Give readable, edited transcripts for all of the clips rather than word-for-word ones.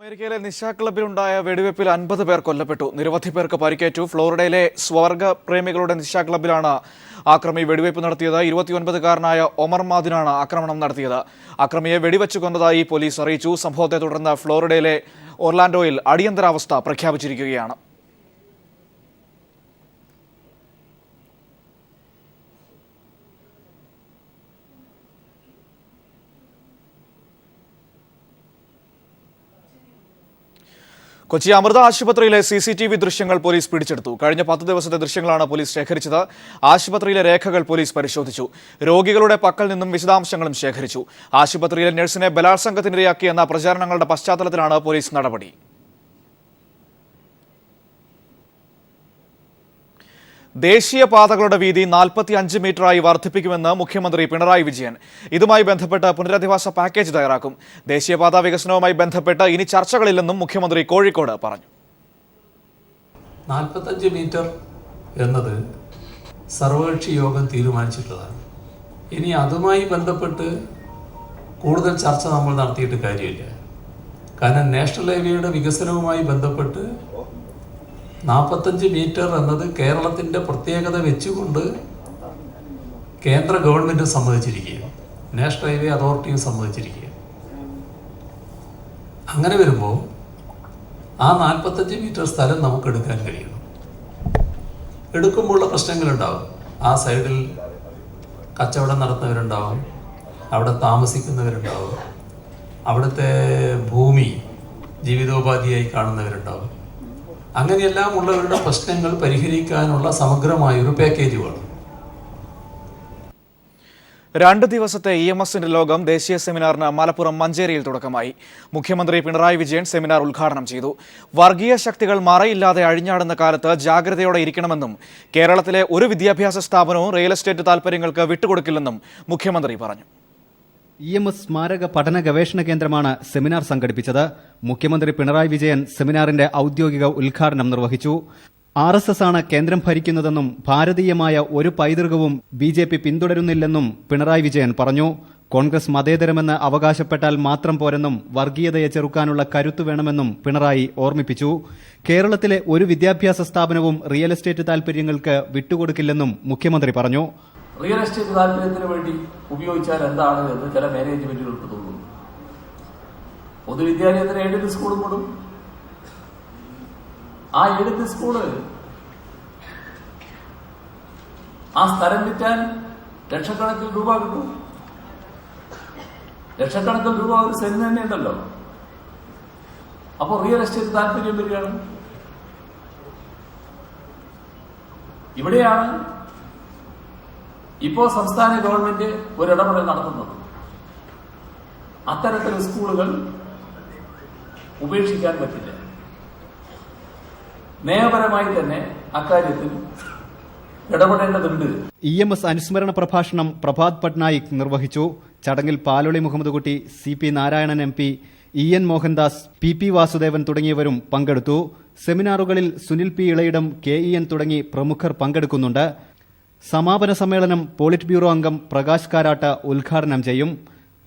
അമേരിക്കയിലെ നിശാ ക്ലബ്ബിലുണ്ടായ വെടിവെപ്പിൽ 50 പേർ കൊല്ലപ്പെട്ടു. നിരവധി പേർക്ക് പരിക്കേറ്റു. ഫ്ലോറിഡയിലെ സ്വർഗപ്രേമികളുടെ നിശാ ക്ലബ്ബിലാണ് ആക്രമി വെടിവെപ്പ് നടത്തിയത്. 29-കാരനായ ഒമർ മാദിനാണ് ആക്രമണം നടത്തിയത്. ആക്രമിയെ വെടിവെച്ചു കൊന്നതായി പോലീസ് അറിയിച്ചു. സംഭവത്തെ തുടർന്ന് ഫ്ലോറിഡയിലെ ഒർലാൻഡോയിൽ അടിയന്തരാവസ്ഥ പ്രഖ്യാപിച്ചിരിക്കുകയാണ്. കൊച്ചി അമൃത ആശുപത്രിയിലെ CCTV ദൃശ്യങ്ങൾ പോലീസ് പിടിച്ചെടുത്തു. കഴിഞ്ഞ 10 ദിവസത്തെ ദൃശ്യങ്ങളാണ് പോലീസ് ശേഖരിച്ചത്. ആശുപത്രിയിലെ രേഖകൾ പോലീസ് പരിശോധിച്ചു. രോഗികളുടെ പക്കൽ നിന്നും വിശദാംശങ്ങളും ശേഖരിച്ചു. ആശുപത്രിയിലെ നഴ്സിനെ ബലാത്സംഗത്തിനിരയാക്കിയെന്ന പ്രചാരണങ്ങളുടെ പശ്ചാത്തലത്തിലാണ് പോലീസ് നടപടി. ദേശീയപാതകളുടെ വീതി 45 മീറ്ററായി വർദ്ധിപ്പിക്കുമെന്ന് മുഖ്യമന്ത്രി പിണറായി വിജയൻ. ഇതുമായി ബന്ധപ്പെട്ട് പുനരധിവാസ പാക്കേജ് തയ്യാറാക്കും. ദേശീയപാത വികസനവുമായി ബന്ധപ്പെട്ട് ഇനി ചർച്ചകളില്ലെന്നും മുഖ്യമന്ത്രി കോഴിക്കോട് പറഞ്ഞു. 45 മീറ്റർ എന്നത് സർവകക്ഷി യോഗം തീരുമാനിച്ചിട്ടുള്ളതാണ്. ഇനി അതുമായി ബന്ധപ്പെട്ട് കൂടുതൽ ചർച്ച നമ്മൾ നടത്തിയിട്ട് കാര്യമില്ല. കാരണം നാഷണൽ ഹൈവേയുടെ വികസനവുമായി ബന്ധപ്പെട്ട് 45 മീറ്റർ എന്നത് കേരളത്തിൻ്റെ പ്രത്യേകത വെച്ചുകൊണ്ട് കേന്ദ്ര ഗവൺമെൻറ് സമ്മതിച്ചിരിക്കുകയാണ്, നാഷണൽ ഹൈവേ അതോറിറ്റിയും സമ്മതിച്ചിരിക്കുകയാണ്. അങ്ങനെ വരുമ്പോൾ ആ 45 മീറ്റർ സ്ഥലം നമുക്ക് എടുക്കാൻ കഴിയണം. എടുക്കുമ്പോഴുള്ള പ്രശ്നങ്ങളുണ്ടാവും. ആ സൈഡിൽ കച്ചവടം നടത്തുന്നവരുണ്ടാവും, അവിടെ താമസിക്കുന്നവരുണ്ടാവും, അവിടുത്തെ ഭൂമി ജീവിതോപാധിയായി കാണുന്നവരുണ്ടാവും. അങ്ങനെയെല്ലാം ഉള്ളവരുടെ പ്രശ്നങ്ങൾ പരിഹരിക്കാനുള്ള സമഗ്രമായൊരു പാക്കേജ് വേണം. 2 ദിവസത്തെ EMSന്റെ ലോകം ദേശീയ സെമിനാറിന് മലപ്പുറം മഞ്ചേരിയിൽ തുടക്കമായി. മുഖ്യമന്ത്രി പിണറായി വിജയൻ സെമിനാർ ഉദ്ഘാടനം ചെയ്തു. വർഗീയ ശക്തികൾ മറയില്ലാതെ അഴിഞ്ഞാടുന്ന കാലത്ത് ജാഗ്രതയോടെ ഇരിക്കണമെന്നും കേരളത്തിലെ ഒരു വിദ്യാഭ്യാസ സ്ഥാപനവും റിയൽ എസ്റ്റേറ്റ് താൽപര്യങ്ങൾക്ക് വിട്ടുകൊടുക്കില്ലെന്നും മുഖ്യമന്ത്രി പറഞ്ഞു. EMS സ്മാരക പഠന ഗവേഷണ കേന്ദ്രമാണ് സെമിനാർ സംഘടിപ്പിച്ചത്. മുഖ്യമന്ത്രി പിണറായി വിജയൻ സെമിനാറിന്റെ ഔദ്യോഗിക ഉദ്ഘാടനം നിർവഹിച്ചു. RSS ആണ് കേന്ദ്രം ഭരിക്കുന്നതെന്നും ഭാരതീയമായ ഒരു പൈതൃകവും BJP പിന്തുടരുന്നില്ലെന്നും പിണറായി വിജയൻ പറഞ്ഞു. കോൺഗ്രസ് മതേതരമെന്ന് അവകാശപ്പെട്ടാൽ മാത്രം പോരെന്നും വർഗീയതയെ ചെറുക്കാനുള്ള കരുത്ത് വേണമെന്നും പിണറായി ഓർമ്മിപ്പിച്ചു. കേരളത്തിലെ ഒരു വിദ്യാഭ്യാസ സ്ഥാപനവും റിയൽ എസ്റ്റേറ്റ് താൽപര്യങ്ങൾക്ക് വിട്ടുകൊടുക്കില്ലെന്നും മുഖ്യമന്ത്രി പറഞ്ഞു. റിയൽ എസ്റ്റേറ്റ് താല്പര്യത്തിന് വേണ്ടി ഉപയോഗിച്ചാൽ എന്താണ് എന്ന് ചില മാനേജ്മെന്റുകൾക്ക് തോന്നുന്നു. പൊതുവിദ്യാലയത്തിന് എയ്ഡഡ് സ്കൂളും കൂടും. ആ എയ്ഡഡ് സ്കൂള് ആ സ്ഥലം വിറ്റാൻ ലക്ഷക്കണക്കിന് രൂപ കിട്ടും. ലക്ഷക്കണക്കിന് രൂപ ഒരു സെന്റ് തന്നെ ഉണ്ടല്ലോ. അപ്പോൾ റിയൽ എസ്റ്റേറ്റ് താല്പര്യം വരികയാണ്. ഇവിടെയാണ് ഇപ്പോൾ സംസ്ഥാന ഗവൺമെന്റ് ഒരിടപെടൽ നടത്തുന്നത്. അത്തരത്തിലുള്ള സ്കൂളുകൾ ഉപേക്ഷിക്കാൻ പറ്റില്ല. നിയമപരമായി തന്നെ അക്കാര്യത്തിൽ ഇടപെടേണ്ടതുണ്ട്. EMS അനുസ്മരണ പ്രഭാഷണം പ്രഭാത് പട്നായിക് നിർവഹിച്ചു. ചടങ്ങിൽ പാലോളി മുഹമ്മദ് കുട്ടി, CP Narayanan MP, EN Mohandas, PP Vasudevan തുടങ്ങിയവരും പങ്കെടുത്തു. സെമിനാറുകളിൽ സുനിൽ P ഇളയിടം, KEN തുടങ്ങി പ്രമുഖർ പങ്കെടുക്കുന്നുണ്ട്. സമാപന സമ്മേളനം പോളിറ്റ് ബ്യൂറോ അംഗം പ്രകാശ് കാരാട്ട് ഉദ്ഘാടനം ചെയ്യും.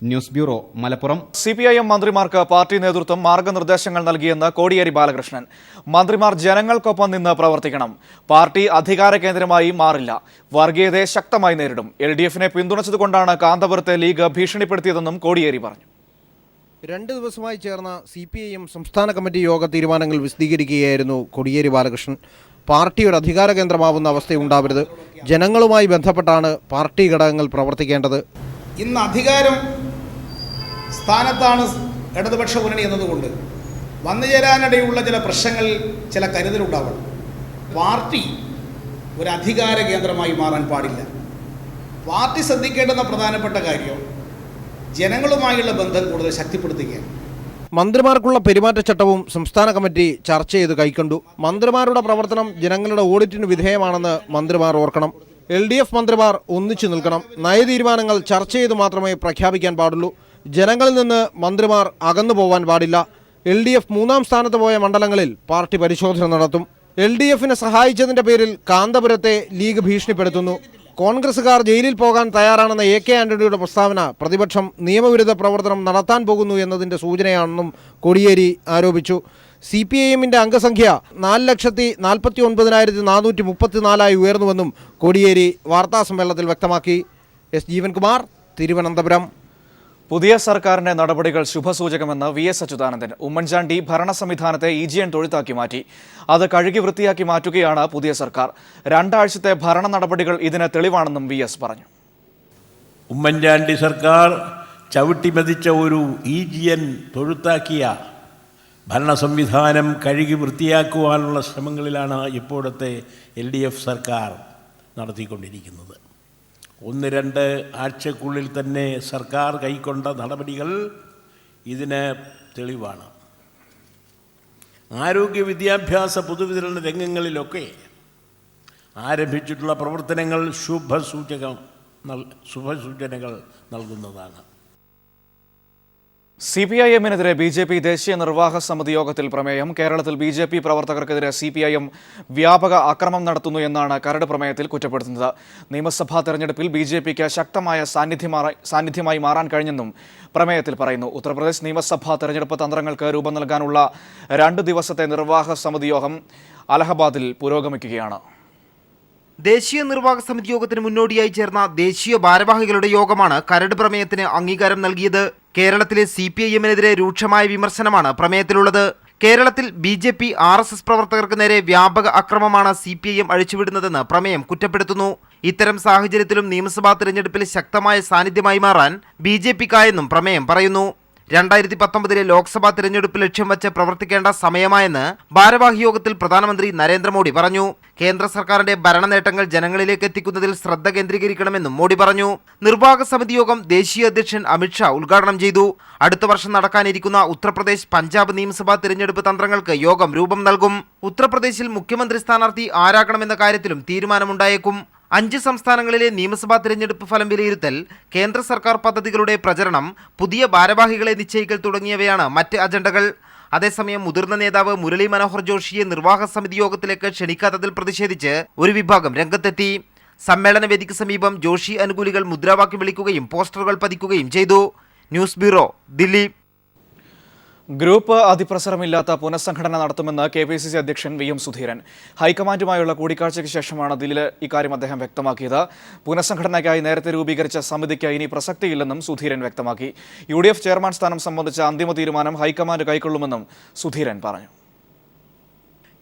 News bureau, Malappuram. CPIM മന്ത്രിമാർക്ക് പാർട്ടി നേതൃത്വം മാർഗനിർദ്ദേശങ്ങൾ നൽകിയെന്ന് കോടിയേരി ബാലകൃഷ്ണൻ. മന്ത്രിമാർ ജനങ്ങൾക്കൊപ്പം നിന്ന് പ്രവർത്തിക്കണം. പാർട്ടി അധികാര കേന്ദ്രമായി മാറില്ല. വർഗീയതയെ ശക്തമായി നേരിടും. LDFനെ പിന്തുണച്ചതുകൊണ്ടാണ് കാന്തപുരത്തെ ലീഗ് ഭീഷണിപ്പെടുത്തിയതെന്നും കോടിയേരി പറഞ്ഞു. 2 ദിവസമായി ചേർന്ന CPIM സംസ്ഥാന കമ്മിറ്റി യോഗ തീരുമാനങ്ങൾ വിശദീകരിക്കുകയായിരുന്നു കോടിയേരി ബാലകൃഷ്ണൻ. പാർട്ടി ഒരു അധികാര കേന്ദ്രമാവുന്ന അവസ്ഥയുണ്ടാവരുത്. ജനങ്ങളുമായി ബന്ധപ്പെട്ടാണ് പാർട്ടി ഘടകങ്ങൾ പ്രവർത്തിക്കേണ്ടത്. ഇന്ന് അധികാരം സ്ഥാനത്താണ് ഇടതുപക്ഷ മുന്നണി എന്നതുകൊണ്ട് വന്നുചേരാനിടയുള്ള ചില പ്രശ്നങ്ങളിൽ ചില കരുതലുണ്ടാവണം. പാർട്ടി ഒരു അധികാര കേന്ദ്രമായി മാറാൻ പാടില്ല. പാർട്ടി ശ്രദ്ധിക്കേണ്ടുന്ന പ്രധാനപ്പെട്ട കാര്യം ജനങ്ങളുമായുള്ള ബന്ധം കൂടുതൽ ശക്തിപ്പെടുത്തുകയാണ്. മന്ത്രിമാർക്കുള്ള പെരുമാറ്റച്ചട്ടവും സംസ്ഥാന കമ്മിറ്റി ചർച്ച ചെയ്ത് കൈക്കൊണ്ടു. മന്ത്രിമാരുടെ പ്രവർത്തനം ജനങ്ങളുടെ ഓഡിറ്റിന് വിധേയമാണെന്ന് മന്ത്രിമാർ ഓർക്കണം. LDF മന്ത്രിമാർ ഒന്നിച്ചു നിൽക്കണം. നയതീരുമാനങ്ങൾ ചർച്ച ചെയ്ത് മാത്രമേ പ്രഖ്യാപിക്കാൻ പാടുള്ളൂ. ജനങ്ങളിൽ നിന്ന് മന്ത്രിമാർ അകന്നു പോവാൻ പാടില്ല. LDF 3ാം സ്ഥാനത്ത് പോയ മണ്ഡലങ്ങളിൽ പാർട്ടി പരിശോധന നടത്തും. LDFനെ സഹായിച്ചതിന്റെ പേരിൽ കാന്തപുരത്തെ ലീഗ് ഭീഷണിപ്പെടുത്തുന്നു. കോൺഗ്രസുകാർ ജയിലിൽ പോകാൻ തയ്യാറാണെന്ന AK ആന്റണിയുടെ പ്രസ്താവന പ്രതിപക്ഷം നിയമവിരുദ്ധ പ്രവർത്തനം നടത്താൻ പോകുന്നു എന്നതിൻ്റെ സൂചനയാണെന്നും കോടിയേരി ആരോപിച്ചു. CPIM-ന്റെ അംഗസംഖ്യ 4,49,434 ഉയർന്നുവെന്നും കോടിയേരി വാർത്താസമ്മേളനത്തിൽ വ്യക്തമാക്കി. S. ജീവൻകുമാർ, തിരുവനന്തപുരം. പുതിയ സർക്കാരിന്റെ നടപടികൾ ശുഭസൂചകമെന്ന് VS അച്യുതാനന്ദൻ. ഉമ്മൻചാണ്ടി ഭരണ സംവിധാനത്തെ EGN തൊഴുത്താക്കി മാറ്റി. അത് കഴുകി വൃത്തിയാക്കി മാറ്റുകയാണ് പുതിയ സർക്കാർ. 2 ആഴ്ചത്തെ ഭരണ നടപടികൾ ഇതിന് തെളിവാണെന്നും VS പറഞ്ഞു. ഉമ്മൻചാണ്ടി സർക്കാർ ചവിട്ടിമെതിച്ച ഒരു EGN തൊഴുത്താക്കിയ ഭരണ സംവിധാനം കഴുകി വൃത്തിയാക്കുവാനുള്ള ശ്രമങ്ങളിലാണ് ഇപ്പോഴത്തെ LDF സർക്കാർ നടത്തിക്കൊണ്ടിരിക്കുന്നത്. 1-2 ആഴ്ചക്കുള്ളിൽ തന്നെ സർക്കാർ കൈക്കൊണ്ട നടപടികൾ ഇതിന് തെളിവാണ്. ആരോഗ്യ വിദ്യാഭ്യാസ പൊതുവിതരണ രംഗങ്ങളിലൊക്കെ ആരംഭിച്ചിട്ടുള്ള പ്രവർത്തനങ്ങൾ ശുഭസൂചനകൾ നൽകുന്നതാണ്. CPIM-നെതിരെ BJP ദേശീയ നിർവാഹക സമിതി യോഗത്തിൽ പ്രമേയം. കേരളത്തിൽ BJP പ്രവർത്തകർക്കെതിരെ CPIM വ്യാപക ആക്രമണം നടത്തുന്നു എന്നാണ് കരട് പ്രമേയത്തിൽ കുറ്റപ്പെടുത്തുന്നത്. നിയമസഭാ തെരഞ്ഞെടുപ്പിൽ BJPക്ക് ശക്തമായ സാന്നിധ്യമായി മാറാൻ കഴിഞ്ഞെന്നും പ്രമേയത്തിൽ പറയുന്നു. ഉത്തർപ്രദേശ് നിയമസഭാ തെരഞ്ഞെടുപ്പ് തന്ത്രങ്ങൾക്ക് രൂപം നൽകാനുള്ള 2 ദിവസത്തെ നിർവാഹക സമിതി യോഗം അലഹബാദിൽ പുരോഗമിക്കുകയാണ്. ദേശീയ നിർവാഹക സമിതി യോഗത്തിന് മുന്നോടിയായി ചേർന്ന ദേശീയ ഭാരവാഹികളുടെ യോഗമാണ് കരട് പ്രമേയത്തിന് അംഗീകാരം നൽകിയത്. കേരളത്തിലെ CPIM-നെതിരെ രൂക്ഷമായ വിമർശനമാണ് പ്രമേയത്തിലുള്ളത്. കേരളത്തിൽ BJP RSS പ്രവർത്തകർക്ക് നേരെ വ്യാപക അക്രമമാണ് CPIM അഴിച്ചുവിടുന്നതെന്ന് പ്രമേയം കുറ്റപ്പെടുത്തുന്നു. ഇത്തരം സാഹചര്യത്തിലും നിയമസഭാ തെരഞ്ഞെടുപ്പിൽ ശക്തമായ സാന്നിധ്യമായി മാറാൻ BJPക്കായെന്നും പ്രമേയം പറയുന്നു. 2019 ലോക്സഭാ തെരഞ്ഞെടുപ്പ് ലക്ഷ്യം വച്ച് പ്രവർത്തിക്കേണ്ട സമയമായെന്ന് ഭാരവാഹി യോഗത്തിൽ പ്രധാനമന്ത്രി നരേന്ദ്രമോദി പറഞ്ഞു. കേന്ദ്ര സർക്കാരിന്റെ ഭരണ നേട്ടങ്ങൾ ജനങ്ങളിലേക്ക് എത്തിക്കുന്നതിൽ ശ്രദ്ധ കേന്ദ്രീകരിക്കണമെന്നും മോദി പറഞ്ഞു. നിർവാഹക സമിതി യോഗം ദേശീയ അധ്യക്ഷൻ അമിത്ഷാ ഉദ്ഘാടനം ചെയ്തു. അടുത്ത വർഷം നടക്കാനിരിക്കുന്ന ഉത്തർപ്രദേശ്, പഞ്ചാബ് നിയമസഭാ തെരഞ്ഞെടുപ്പ് തന്ത്രങ്ങൾക്ക് യോഗം രൂപം നൽകും. ഉത്തർപ്രദേശിൽ മുഖ്യമന്ത്രി സ്ഥാനാർത്ഥി ആരാകണമെന്ന കാര്യത്തിലും തീരുമാനമുണ്ടായേക്കും. 5 സംസ്ഥാനങ്ങളിലെ നിയമസഭാ തിരഞ്ഞെടുപ്പ് ഫലം വിലയിരുത്തൽ, കേന്ദ്ര സർക്കാർ പദ്ധതികളുടെ പ്രചരണം, പുതിയ ഭാരവാഹികളെ നിശ്ചയിക്കൽ തുടങ്ങിയവയാണ് മറ്റ് അജണ്ടകൾ. അതേസമയം മുതിർന്ന നേതാവ് മുരളി മനോഹർ ജോഷിയെ നിർവാഹക സമിതി യോഗത്തിലേക്ക് ക്ഷണിക്കാത്തതിൽ പ്രതിഷേധിച്ച് ഒരു വിഭാഗം രംഗത്തെത്തി. സമ്മേളന വേദിക്ക് സമീപം ജോഷി അനുകൂലികൾ മുദ്രാവാക്യം വിളിക്കുകയും പോസ്റ്ററുകൾ പതിക്കുകയും ചെയ്തു. News bureau, Delhi. ഗ്രൂപ്പ് അതിപ്രസരമില്ലാത്ത പുനഃസംഘടന നടത്തുമെന്ന് KPCC അധ്യക്ഷൻ VM സുധീരൻ. ഹൈക്കമാൻഡുമായുള്ള കൂടിക്കാഴ്ചയ്ക്ക് ശേഷമാണ് ദില്ലിയിൽ ഇക്കാര്യം അദ്ദേഹം വ്യക്തമാക്കിയത്. പുനഃസംഘടനയ്ക്കായി നേരത്തെ രൂപീകരിച്ച സമിതിക്ക് ഇനി പ്രസക്തിയില്ലെന്നും സുധീരൻ വ്യക്തമാക്കി. UDF ചെയർമാൻ സ്ഥാനം സംബന്ധിച്ച അന്തിമ തീരുമാനം ഹൈക്കമാൻഡ് കൈക്കൊള്ളുമെന്നും സുധീരൻ പറഞ്ഞു.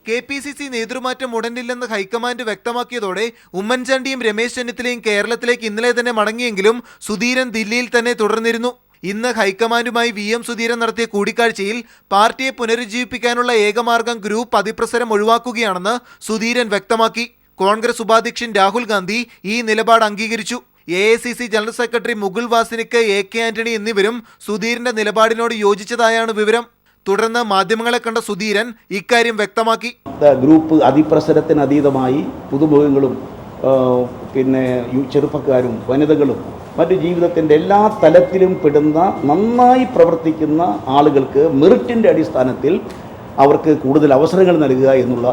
KPCC നേതൃമാറ്റം ഉടനില്ലെന്ന് ഹൈക്കമാൻഡ് വ്യക്തമാക്കിയതോടെ ഉമ്മൻചാണ്ടിയും രമേശ് ചെന്നിത്തലയും കേരളത്തിലേക്ക് ഇന്നലെ തന്നെ മടങ്ങിയെങ്കിലും സുധീരൻ ദില്ലിയിൽ തന്നെ തുടർന്നിരുന്നു. ഇന്ന് ഹൈക്കമാൻഡുമായി VM സുധീരൻ നടത്തിയ കൂടിക്കാഴ്ചയിൽ പാർട്ടിയെ പുനരുജ്ജീവിപ്പിക്കാനുള്ള ഏകമാർഗം ഗ്രൂപ്പ് അതിപ്രസരം ഒഴിവാക്കുകയാണെന്ന് സുധീരൻ വ്യക്തമാക്കി. കോൺഗ്രസ് ഉപാധ്യക്ഷൻ രാഹുൽ ഗാന്ധി ഈ നിലപാട് അംഗീകരിച്ചു. AICC general secretary Mukul Wasnik, AK Antony എന്നിവരും സുധീരന്റെ നിലപാടിനോട് യോജിച്ചതായാണ് വിവരം. തുടർന്ന് മാധ്യമങ്ങളെ കണ്ട സുധീരൻ ഇക്കാര്യം വ്യക്തമാക്കി. ഗ്രൂപ്പ് അതിപ്രസരത്തിന് അതീതമായി പുതുമുഖങ്ങളും ചെറുപ്പക്കാരും വനിതകളും മറ്റു ജീവിതത്തിൻ്റെ എല്ലാ തലത്തിലും പെടുന്ന നന്നായി പ്രവർത്തിക്കുന്ന ആളുകൾക്ക് മെറിറ്റിൻ്റെ അടിസ്ഥാനത്തിൽ അവർക്ക് കൂടുതൽ അവസരങ്ങൾ നൽകുക എന്നുള്ള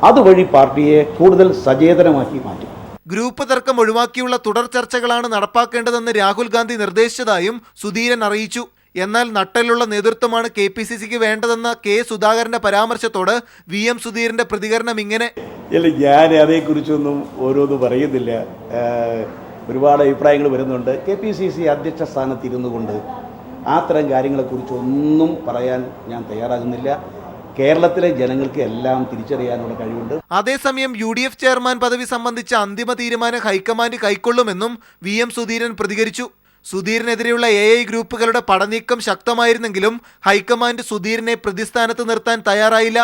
അതുവഴി പാർട്ടിയെ കൂടുതൽ സചേതനമാക്കി മാറ്റും. ഗ്രൂപ്പ് തർക്കം ഒഴിവാക്കിയുള്ള തുടർ ചർച്ചകളാണ് നടപ്പാക്കേണ്ടതെന്ന് രാഹുൽ ഗാന്ധി നിർദ്ദേശിച്ചതായും സുധീരൻ അറിയിച്ചു. എന്നാൽ നട്ടലുള്ള നേതൃത്വമാണ് KPCCക്ക് വേണ്ടതെന്ന K. സുധാകരന്റെ പരാമർശത്തോട് VM സുധീരന്റെ പ്രതികരണം ഇങ്ങനെ: ഞാൻ അതേക്കുറിച്ചൊന്നും ഓരോന്നും പറയുന്നില്ല. ഒരുപാട് അഭിപ്രായങ്ങൾ വരുന്നുണ്ട്. KPCC അധ്യക്ഷ സ്ഥാനത്ത് ഇരുന്നു കൊണ്ട് അത്തരം കാര്യങ്ങളെക്കുറിച്ചൊന്നും പറയാൻ ഞാൻ തയ്യാറാകുന്നില്ല. കേരളത്തിലെ ജനങ്ങൾക്ക് എല്ലാം തിരിച്ചറിയാനുള്ള കഴിവുണ്ട്. അതേസമയം UDF ചെയർമാൻ പദവി സംബന്ധിച്ച അന്തിമ തീരുമാനം ഹൈക്കമാൻഡ് കൈക്കൊള്ളുമെന്നും VM സുധീരൻ പ്രതികരിച്ചു. സുധീരനെതിരെയുള്ള AI ഗ്രൂപ്പുകളുടെ പടനീക്കം ശക്തമായിരുന്നെങ്കിലും ഹൈക്കമാൻഡ് സുധീരനെ പ്രതിസ്ഥാനത്ത് നിർത്താൻ തയ്യാറായില്ല.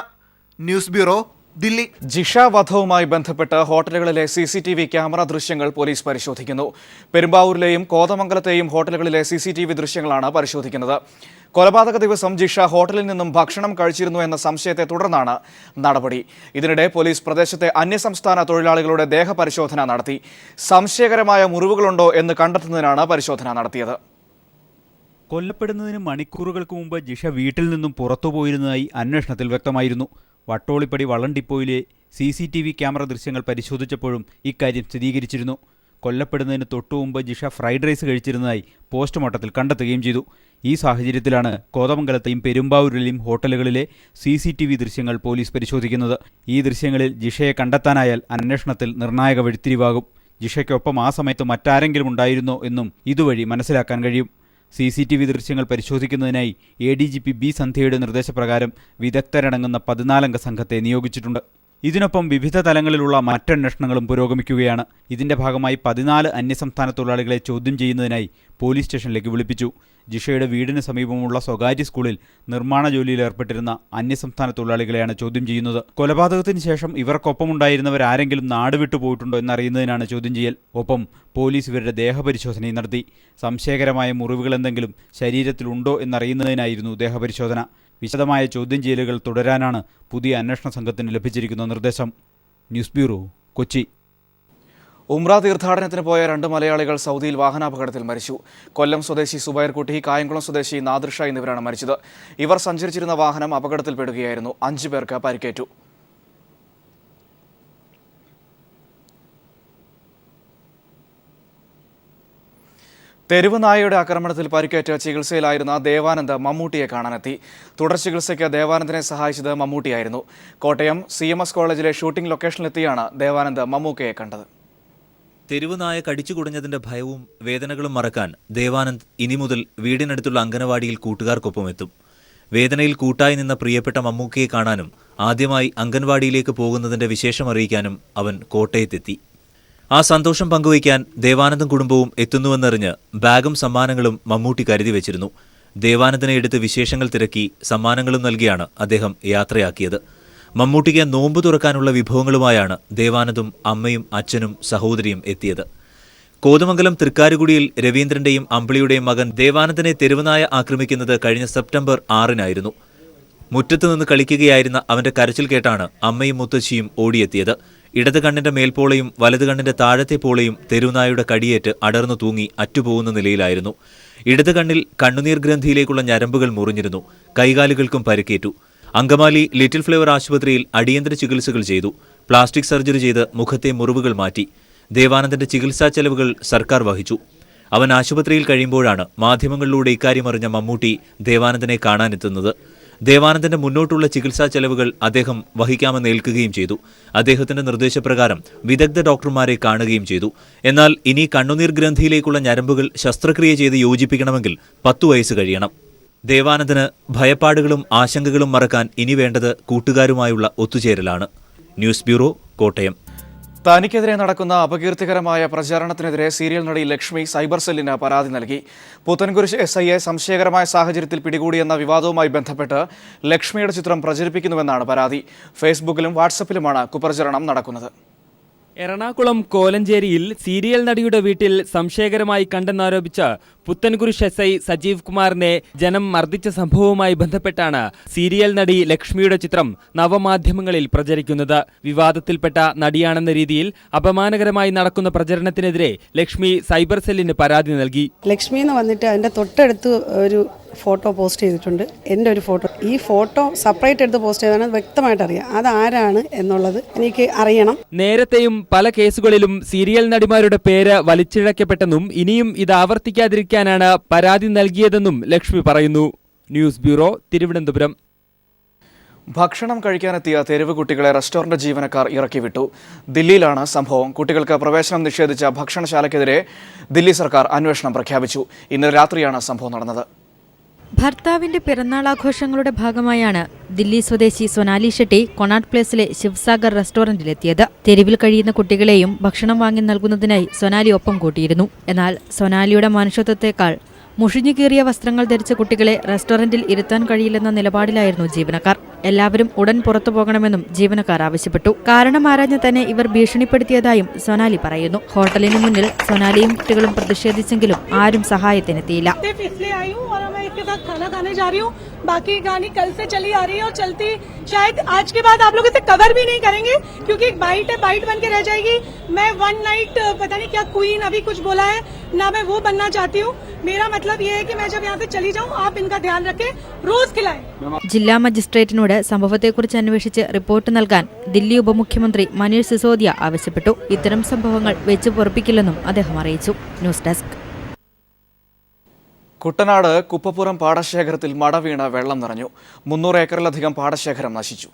News bureau, Delhi. ജിഷ വധവുമായി ബന്ധപ്പെട്ട് ഹോട്ടലുകളിലെ CCTV ക്യാമറ ദൃശ്യങ്ങൾ പോലീസ് പരിശോധിക്കുന്നു. പെരുമ്പാവൂരിലെയും കോതമംഗലത്തെയും ഹോട്ടലുകളിലെ CCTV ദൃശ്യങ്ങളാണ് പരിശോധിക്കുന്നത്. കൊലപാതക ദിവസം ജിഷ ഹോട്ടലിൽ നിന്നും ഭക്ഷണം കഴിച്ചിരുന്നു എന്ന സംശയത്തെ തുടർന്നാണ് നടപടി. ഇതിനിടെ പോലീസ് പ്രദേശത്തെ അന്യസംസ്ഥാന തൊഴിലാളികളുടെ ദേഹപരിശോധന നടത്തി. സംശയകരമായ മുറിവുകളുണ്ടോ എന്ന് കണ്ടെത്തുന്നതിനാണ് പരിശോധന നടത്തിയത്. കൊല്ലപ്പെടുന്നതിന് മണിക്കൂറുകൾക്ക് മുമ്പ് ജിഷ വീട്ടിൽ നിന്നും പുറത്തുപോയിരുന്നതായി അന്വേഷണത്തിൽ വ്യക്തമായിരുന്നു. വട്ടോളിപ്പടി വള്ളം ഡിപ്പോയിലെ CCTV ക്യാമറ ദൃശ്യങ്ങൾ പരിശോധിച്ചപ്പോഴും ഇക്കാര്യം സ്ഥിരീകരിച്ചിരുന്നു. കൊല്ലപ്പെടുന്നതിന് തൊട്ടുമുമ്പ് ജിഷ ഫ്രൈഡ് റൈസ് കഴിച്ചിരുന്നതായി പോസ്റ്റ്മോർട്ടത്തിൽ കണ്ടെത്തുകയും ചെയ്തു. ഈ സാഹചര്യത്തിലാണ് കോതമംഗലത്തെയും പെരുമ്പാവൂരിലെയും ഹോട്ടലുകളിലെ CCTV ദൃശ്യങ്ങൾ പോലീസ് പരിശോധിക്കുന്നത്. ഈ ദൃശ്യങ്ങളിൽ ജിഷയെ കണ്ടെത്താനായാൽ അന്വേഷണത്തിൽ നിർണായക വഴിത്തിരിവാകും. ജിഷയ്ക്കൊപ്പം ആ സമയത്ത് മറ്റാരെങ്കിലും ഉണ്ടായിരുന്നോ എന്നും ഇതുവഴി മനസ്സിലാക്കാൻ കഴിയും. CCTV ദൃശ്യങ്ങൾ പരിശോധിക്കുന്നതിനായി ADGP B സന്ധ്യയുടെ നിർദ്ദേശപ്രകാരം വിദഗ്ധരടങ്ങുന്ന 14-അംഗ സംഘത്തെ നിയോഗിച്ചിട്ടുണ്ട്. ഇതിനൊപ്പം വിവിധ തലങ്ങളിലുള്ള മറ്റന്വേഷണങ്ങളും പുരോഗമിക്കുകയാണ്. ഇതിന്റെ ഭാഗമായി 14 അന്യസംസ്ഥാന തൊഴിലാളികളെ ചോദ്യം ചെയ്യുന്നതിനായി പോലീസ് സ്റ്റേഷനിലേക്ക് വിളിപ്പിച്ചു. ജിഷയുടെ വീടിന് സമീപമുള്ള സ്വകാര്യ സ്കൂളിൽ നിർമ്മാണ ജോലിയിൽ ഏർപ്പെട്ടിരുന്ന അന്യസംസ്ഥാന തൊഴിലാളികളെയാണ് ചോദ്യം ചെയ്യുന്നത്. കൊലപാതകത്തിന് ശേഷം ഇവർക്കൊപ്പമുണ്ടായിരുന്നവരാരെങ്കിലും നാടുവിട്ടു പോയിട്ടുണ്ടോ എന്നറിയുന്നതിനാണ് ചോദ്യം ചെയ്യൽ. ഒപ്പം പോലീസ് ഇവരുടെ ദേഹപരിശോധനയും നടത്തി. സംശയകരമായ മുറിവുകളെന്തെങ്കിലും ശരീരത്തിലുണ്ടോ എന്നറിയുന്നതിനായിരുന്നു ദേഹപരിശോധന. വിശദമായ ചോദ്യം ചെയ്യലുകൾ തുടരാനാണ് പുതിയ അന്വേഷണ സംഘത്തിന് ലഭിച്ചിരിക്കുന്ന നിർദ്ദേശം. News bureau, Kochi. ഉംറ തീർത്ഥാടനത്തിന് പോയ 2 മലയാളികൾ സൗദിയിൽ വാഹനാപകടത്തിൽ മരിച്ചു. കൊല്ലം സ്വദേശി സുബൈർകുട്ടി, കായംകുളം സ്വദേശി നാദിർ ഷാ എന്നിവരാണ് മരിച്ചത്. ഇവർ സഞ്ചരിച്ചിരുന്ന വാഹനം അപകടത്തിൽപ്പെടുകയായിരുന്നു. 5 പേർക്ക് പരിക്കേറ്റു. തെരുവ് നായയുടെ ആക്രമണത്തിൽ പരിക്കേറ്റ് ചികിത്സയിലായിരുന്ന ദേവാനന്ദ് മമ്മൂട്ടിയെ കാണാനെത്തി. തുടർ ചികിത്സയ്ക്ക് ദേവാനന്ദിനെ സഹായിച്ചത് മമ്മൂട്ടിയായിരുന്നു. കോട്ടയം CMS കോളേജിലെ ഷൂട്ടിംഗ് ലൊക്കേഷനിലെത്തിയാണ് ദേവാനന്ദ് മമ്മൂക്കയെ കണ്ടത്. തെരുവ് നായ കടിച്ചു കുടഞ്ഞതിന്റെ ഭയവും വേദനകളും മറക്കാൻ ദേവാനന്ദ് ഇനി മുതൽ വീടിനടുത്തുള്ള അംഗനവാടിയിൽ കൂട്ടുകാർക്കൊപ്പം എത്തും. വേദനയിൽ കൂട്ടായി നിന്ന പ്രിയപ്പെട്ട മമ്മൂക്കയെ കാണാനും ആദ്യമായി അംഗൻവാടിയിലേക്ക് പോകുന്നതിന്റെ വിശേഷം അറിയിക്കാനും അവൻ കോട്ടയത്തെത്തി. ആ സന്തോഷം പങ്കുവയ്ക്കാൻ ദേവാനന്ദും കുടുംബവും എത്തുന്നുവെന്നറിഞ്ഞ് ബാഗും സമ്മാനങ്ങളും മമ്മൂട്ടി കരുതി വെച്ചിരുന്നു. ദേവാനന്ദിനെ എടുത്ത് വിശേഷങ്ങൾ തിരക്കി സമ്മാനങ്ങളും നൽകിയാണ് അദ്ദേഹം യാത്രയാക്കിയത്. മമ്മൂട്ടിക്ക് നോമ്പ് തുറക്കാനുള്ള വിഭവങ്ങളുമായാണ് ദേവാനന്ദും അമ്മയും അച്ഛനും സഹോദരിയും എത്തിയത്. കോതമംഗലം തൃക്കാരുകുടിയിൽ രവീന്ദ്രന്റെയും അമ്പിളിയുടെയും മകൻ ദേവാനന്ദനെ തെരുവുനായ ആക്രമിക്കുന്നത് കഴിഞ്ഞ സെപ്റ്റംബർ 6-നായിരുന്നു. മുറ്റത്ത് നിന്ന് കളിക്കുകയായിരുന്ന അവന്റെ കരച്ചിൽ കേട്ടാണ് അമ്മയും മുത്തശ്ശിയും ഓടിയെത്തിയത്. ഇടത് കണ്ണിന്റെ മേൽപോളയും വലത് കണ്ണിന്റെ താഴത്തെ പോളയും തെരുവുനായുടെ കടിയേറ്റ് അടർന്നു തൂങ്ങി അറ്റുപോകുന്ന നിലയിലായിരുന്നു. ഇടത് കണ്ണിൽ കണ്ണുനീർ ഗ്രന്ഥിയിലേക്കുള്ള ഞരമ്പുകൾ മുറിഞ്ഞിരുന്നു. കൈകാലുകൾക്കും പരിക്കേറ്റു. അങ്കമാലി ലിറ്റിൽ ഫ്ലവർ ആശുപത്രിയിൽ അടിയന്തര ചികിത്സകൾ ചെയ്തു. പ്ലാസ്റ്റിക് സർജറി ചെയ്ത് മുഖത്തെ മുറിവുകൾ മാറ്റി. ദേവാനന്ദന്റെ ചികിത്സാ ചെലവുകൾ സർക്കാർ വഹിച്ചു. അവൻ ആശുപത്രിയിൽ കഴിയുമ്പോഴാണ് മാധ്യമങ്ങളിലൂടെ ഇക്കാര്യമറിഞ്ഞ മമ്മൂട്ടി ദേവാനന്ദനെ കാണാനെത്തുന്നത്. ദേവാനന്ദന്റെ മുന്നോട്ടുള്ള ചികിത്സാ ചെലവുകൾ അദ്ദേഹം വഹിക്കാമെന്ന് ഏൽക്കുകയും ചെയ്തു. അദ്ദേഹത്തിന്റെ നിർദ്ദേശപ്രകാരം വിദഗ്ധ ഡോക്ടർമാരെ കാണുകയും ചെയ്തു. എന്നാൽ ഇനി കണ്ണുനീർ ഗ്രന്ഥിയിലേക്കുള്ള ഞരമ്പുകൾ ശസ്ത്രക്രിയ ചെയ്ത് യോജിപ്പിക്കണമെങ്കിൽ 10 വയസ്സ് കഴിയണം. ദേവാനന്ദന് ഭയപ്പാടുകളും ആശങ്കകളും മറക്കാൻ ഇനി വേണ്ടത് കൂട്ടുകാരുമായുള്ള ഒത്തുചേരലാണ്. News bureau, Kottayam. തനിക്കെതിരെ നടക്കുന്ന അപകീർത്തികരമായ പ്രചാരണത്തിനെതിരെ സീരിയൽ നടി ലക്ഷ്മി സൈബർ സെല്ലിന് പരാതി നൽകി. പുത്തൻകുരിശ് SIയെ സംശയകരമായ സാഹചര്യത്തിൽ പിടികൂടിയെന്ന വിവാദവുമായി ബന്ധപ്പെട്ട് ലക്ഷ്മിയുടെ ചിത്രം പ്രചരിപ്പിക്കുന്നുവെന്നാണ് പരാതി. ഫേസ്ബുക്കിലും വാട്സപ്പിലുമാണ് കുപ്രചരണം നടക്കുന്നത്. എറണാകുളം കോലഞ്ചേരിയിൽ സീരിയൽ നടിയുടെ വീട്ടിൽ സംശയകരമായി കണ്ടെന്നാരോപിച്ച് പുത്തൻകുരിശ് SI സജീവ് കുമാറിനെ ജനം മർദ്ദിച്ച സംഭവവുമായി ബന്ധപ്പെട്ടാണ് സീരിയൽ നടി ലക്ഷ്മിയുടെ ചിത്രം നവമാധ്യമങ്ങളിൽ പ്രചരിക്കുന്നത്. വിവാദത്തിൽപ്പെട്ട നടിയാണെന്ന രീതിയിൽ അപമാനകരമായി നടക്കുന്ന പ്രചരണത്തിനെതിരെ ലക്ഷ്മി സൈബർ സെല്ലിന് പരാതി നൽകി. ലക്ഷ്മി എന്ന് വന്നിട്ട് അതിൻ്റെ തൊട്ടടുത്ത് ഒരു ഫോട്ടോ പോസ്റ്റ് ചെയ്തിട്ടുണ്ട്. എൻ്റെ ഒരു ഫോട്ടോ, ഈ ഫോട്ടോ സെപ്പറേറ്റ് എടുത്ത് പോസ്റ്റ് ചെയ്താണ് വ്യക്തമായിട്ട് അറിയാം. അതാരാണ് എന്നുള്ളത് എനിക്ക് അറിയണം. നേരത്തെയും പല കേസുകളിലും സീരിയൽ നടിമാരുടെ പേര് വലിച്ചിഴക്കപ്പെട്ടെന്നും ഇനിയും ഇത് ആവർത്തിക്കാതിരിക്കാനാണ് പരാതി നൽകിയതെന്നും ലക്ഷ്മി പറയുന്നു. News bureau, Thiruvananthapuram. ഭക്ഷണം കഴിക്കാനെത്തിയ തെരുവ് കുട്ടികളെ റെസ്റ്റോറന്റ് ജീവനക്കാർ ഇറക്കി വിട്ടു. ദില്ലിയിലാണ് സംഭവം. കുട്ടികൾക്ക് പ്രവേശനം നിഷേധിച്ച ഭക്ഷണശാലയ്ക്കെതിരെ ദില്ലി സർക്കാർ അന്വേഷണം പ്രഖ്യാപിച്ചു. ഇന്നലെ രാത്രിയാണ് സംഭവം നടന്നത്. ഭർത്താവിന്റെ പിറന്നാൾ ആഘോഷങ്ങളുടെ ഭാഗമായാണ് ദില്ലി സ്വദേശി സൊനാലി ഷെട്ടി കൊണാട്ട് പ്ലേസിലെ ശിവസാഗർ റെസ്റ്റോറന്റിലെത്തിയത്. തെരുവിൽ കഴിയുന്ന കുട്ടികളെയും ഭക്ഷണം വാങ്ങി നൽകുന്നതിനായി സൊനാലി ഒപ്പം കൂട്ടിയിരുന്നു. എന്നാൽ സൊനാലിയുടെ മനുഷ്യത്വത്തെക്കാൾ മുഷിഞ്ഞുകീറിയ വസ്ത്രങ്ങൾ ധരിച്ച കുട്ടികളെ റെസ്റ്റോറന്റിൽ ഇരുത്താൻ കഴിയില്ലെന്ന നിലപാടിലായിരുന്നു ജീവനക്കാർ. എല്ലാവരും ഉടൻ പുറത്തു പോകണമെന്നും ജീവനക്കാർ ആവശ്യപ്പെട്ടു. കാരണം ആരാഞ്ഞ് തന്നെ ഇവർ ഭീഷണിപ്പെടുത്തിയതായും സൊനാലി പറയുന്നു. ഹോട്ടലിന് മുന്നിൽ സൊനാലിയും കുട്ടികളും പ്രതിഷേധിച്ചെങ്കിലും ആരും സഹായത്തിനെത്തിയില്ല. बाकी कहानी कल से चली आ रही है और चलती शायद आज के बाद आप लोग इसे कवर भी नहीं करेंगे क्योंकि एक बाइट है, बाइट बन के रह जाएगी। मैं वन नाइट पता नहीं क्या क्वीन अभी कुछ बोला है ना, मैं वो बनना चाहती हूँ। मेरा मतलब ये है कि मैं जब यहाँ से चली जाऊँ आप इनका ध्यान रखें, रोज खिलाएं। ജില്ലാ മജിസ്ട്രേറ്റിനോട് സംഭവത്തെക്കുറിച്ച് അന്വേഷിച്ച് റിപ്പോർട്ട് നൽകാൻ ദില്ലി ഉപമുഖ്യമന്ത്രി മനീഷ് സിസോദിയ ആവശ്യപ്പെട്ടു. ഇത്തരം സംഭവങ്ങൾ വെച്ച് പൊറപ്പിക്കില്ലെന്നും അദ്ദേഹം അറിയിച്ചു. News desk. കുട്ടനാട് കുപ്പപ്പുറം പാടശേഖരത്തിൽ മട വീണ വെള്ളം നിറഞ്ഞു. 300 ഏക്കറിലധികം പാടശേഖരം നശിച്ചു.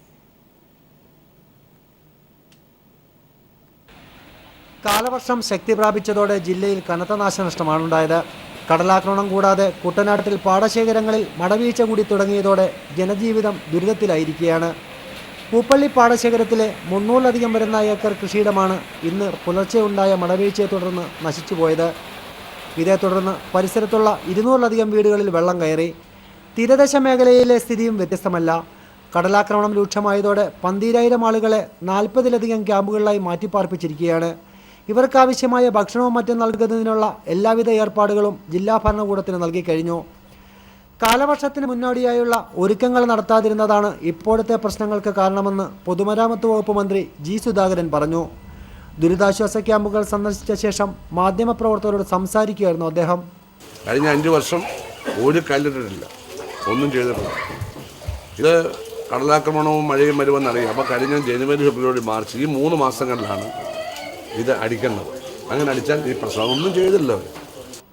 കാലവർഷം ശക്തി പ്രാപിച്ചതോടെ ജില്ലയിൽ കനത്ത നാശനഷ്ടമാണുണ്ടായത്. കടലാക്രമണം കൂടാതെ കുട്ടനാട്ടിൽ പാടശേഖരങ്ങളിൽ മടവീഴ്ച കൂടി തുടങ്ങിയതോടെ ജനജീവിതം ദുരിതത്തിലായിരിക്കുകയാണ്. പൂപ്പള്ളി പാടശേഖരത്തിലെ 300-ലധികം വരുന്ന ഏക്കർ കൃഷിയിടമാണ് ഇന്ന് പുലർച്ചെ ഉണ്ടായ മടവീഴ്ചയെ തുടർന്ന് നശിച്ചുപോയത്. ഇതേ തുടർന്ന് പരിസരത്തുള്ള 200-ലധികം വീടുകളിൽ വെള്ളം കയറി. തീരദേശ മേഖലയിലെ സ്ഥിതിയും വ്യത്യസ്തമല്ല. കടലാക്രമണം രൂക്ഷമായതോടെ 12,000 ആളുകളെ 40-ലധികം ക്യാമ്പുകളിലായി മാറ്റിപ്പാർപ്പിച്ചിരിക്കുകയാണ്. ഇവർക്കാവശ്യമായ ഭക്ഷണവും മറ്റും നൽകുന്നതിനുള്ള എല്ലാവിധ ഏർപ്പാടുകളും ജില്ലാ ഭരണകൂടത്തിന് നൽകിക്കഴിഞ്ഞു. കാലവർഷത്തിന് മുന്നോടിയായുള്ള ഒരുക്കങ്ങൾ നടത്താതിരുന്നതാണ് ഇപ്പോഴത്തെ പ്രശ്നങ്ങൾക്ക് കാരണമെന്ന് പൊതുമരാമത്ത് വകുപ്പ് മന്ത്രി ജി സുധാകരൻ പറഞ്ഞു. ദുരിതാശ്വാസ ക്യാമ്പുകൾ സന്ദർശിച്ച ശേഷം മാധ്യമപ്രവർത്തകരോട് സംസാരിക്കുകയായിരുന്നു അദ്ദേഹം. കഴിഞ്ഞ 5 വർഷം ഒരു കല്ലിട്ടിട്ടില്ല, ഒന്നും ചെയ്തിട്ടില്ല. ഇത് കടലാക്രമണവും മഴയും വരുമെന്നറിയാം. അപ്പോൾ കഴിഞ്ഞ ജനുവരി, ഫെബ്രുവരി, മാർച്ച് ഈ 3 മാസങ്ങളിലാണ് ഇത് അടിക്കേണ്ടത്. അങ്ങനെ അടിച്ചാൽ ഈ പ്രശ്നം ഒന്നും ചെയ്തില്ല.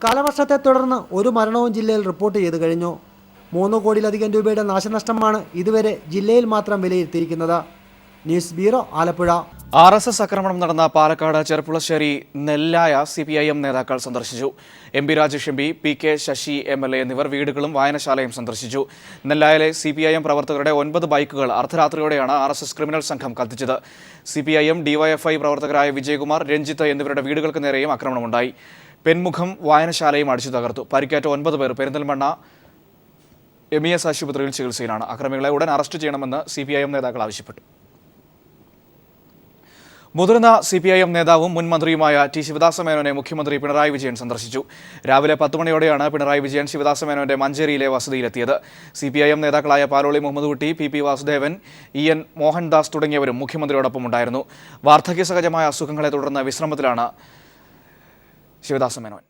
കാലവർഷത്തെ തുടർന്ന് ഒരു മരണവും ജില്ലയിൽ റിപ്പോർട്ട് ചെയ്ത് കഴിഞ്ഞു. 3 കോടിയിലധികം രൂപയുടെ നാശനഷ്ടമാണ് ഇതുവരെ ജില്ലയിൽ മാത്രം വിലയിരുത്തിയിരിക്കുന്നത്. News bureau, Alappuzha. RSS ആക്രമണം നടന്ന പാലക്കാട് ചെറുപ്പുളശ്ശേരി നെല്ലായ CPIM നേതാക്കൾ സന്ദർശിച്ചു. MP Rajesh MP, PK Sasi MLA എന്നിവർ വീടുകളും വായനശാലയും സന്ദർശിച്ചു. നെല്ലായിലെ CPIM പ്രവർത്തകരുടെ 9 ബൈക്കുകൾ അർദ്ധരാത്രിയോടെയാണ് RSS ക്രിമിനൽ സംഘം കത്തിച്ചത്. CPIM DYFI പ്രവർത്തകരായ വിജയകുമാർ, രഞ്ജിത്ത് എന്നിവരുടെ വീടുകൾക്ക് നേരെയും ആക്രമണമുണ്ടായി. പെൺമുഖം വായനശാലയും അടിച്ചു തകർത്തു. പരിക്കേറ്റ 9 പേർ പെരിന്തൽമണ്ണ MES ആശുപത്രിയിൽ ചികിത്സയിലാണ്. അക്രമികളെ ഉടൻ അറസ്റ്റ് ചെയ്യണമെന്ന് CPIM നേതാക്കൾ ആവശ്യപ്പെട്ടു. മുതിർന്ന CPIM നേതാവും മുൻ മന്ത്രിയുമായ T. ശിവദാസ മേനോനെ മുഖ്യമന്ത്രി പിണറായി വിജയൻ സന്ദർശിച്ചു. രാവിലെ 10 മണിയോടെയാണ് പിണറായി വിജയൻ ശിവദാസ മേനോന്റെ മഞ്ചേരിയിലെ വസതിയിലെത്തിയത്. CPIM നേതാക്കളായ പാലോളി മുഹമ്മദ് കുട്ടി, PP വാസുദേവൻ, EN മോഹൻദാസ് തുടങ്ങിയവരും മുഖ്യമന്ത്രിയോടൊപ്പം ഉണ്ടായിരുന്നു. വാർദ്ധക്യ സഹജമായ അസുഖങ്ങളെ തുടർന്ന് വിശ്രമത്തിലാണ് ശിവദാസ മേനോൻ.